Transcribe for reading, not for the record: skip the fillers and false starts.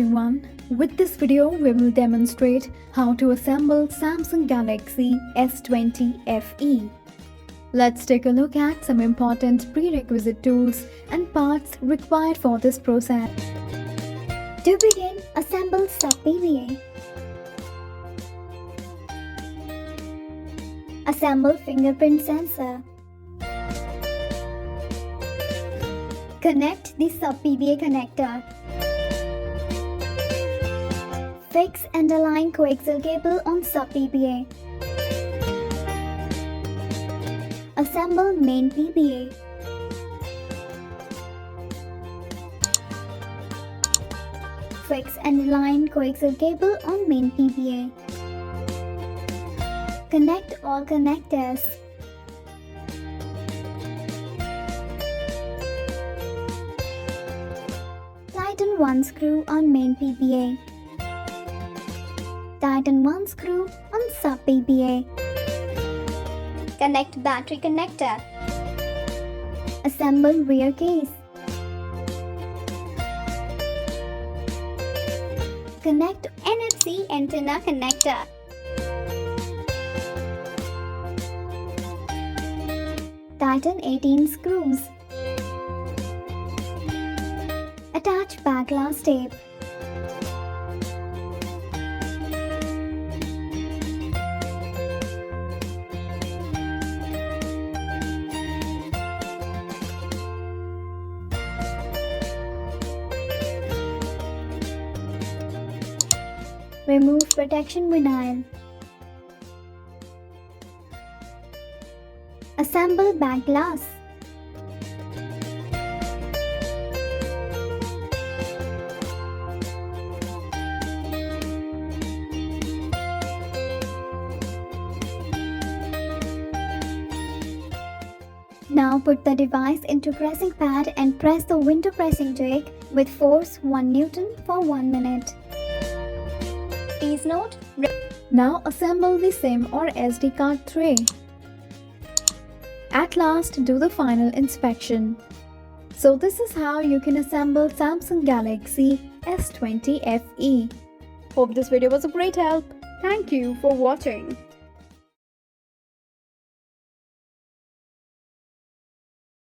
everyone. With this video, we will demonstrate how to assemble Samsung Galaxy S20 FE. Let's take a look at some important prerequisite tools and parts required for this process. To begin, assemble sub-PVA. Assemble fingerprint sensor. Connect the sub-PVA connector. Fix and align coaxial cable on sub-PVA. Assemble main PVA. Fix and align coaxial cable on main PVA. Connect all connectors. Tighten one screw on main PVA. Tighten one screw on sub-PVA. Connect battery connector. Assemble rear case. Connect NFC antenna connector. Tighten 18 screws. Attach back glass tape. Remove protection vinyl. Assemble back glass. Now put the device into pressing pad and press the window pressing jig with force 1 Newton for 1 minute. Please note, Now assemble the SIM or SD card tray. At last, do the final inspection. So this is how you can assemble Samsung Galaxy S20 FE. Hope this video was a great help. Thank you for watching.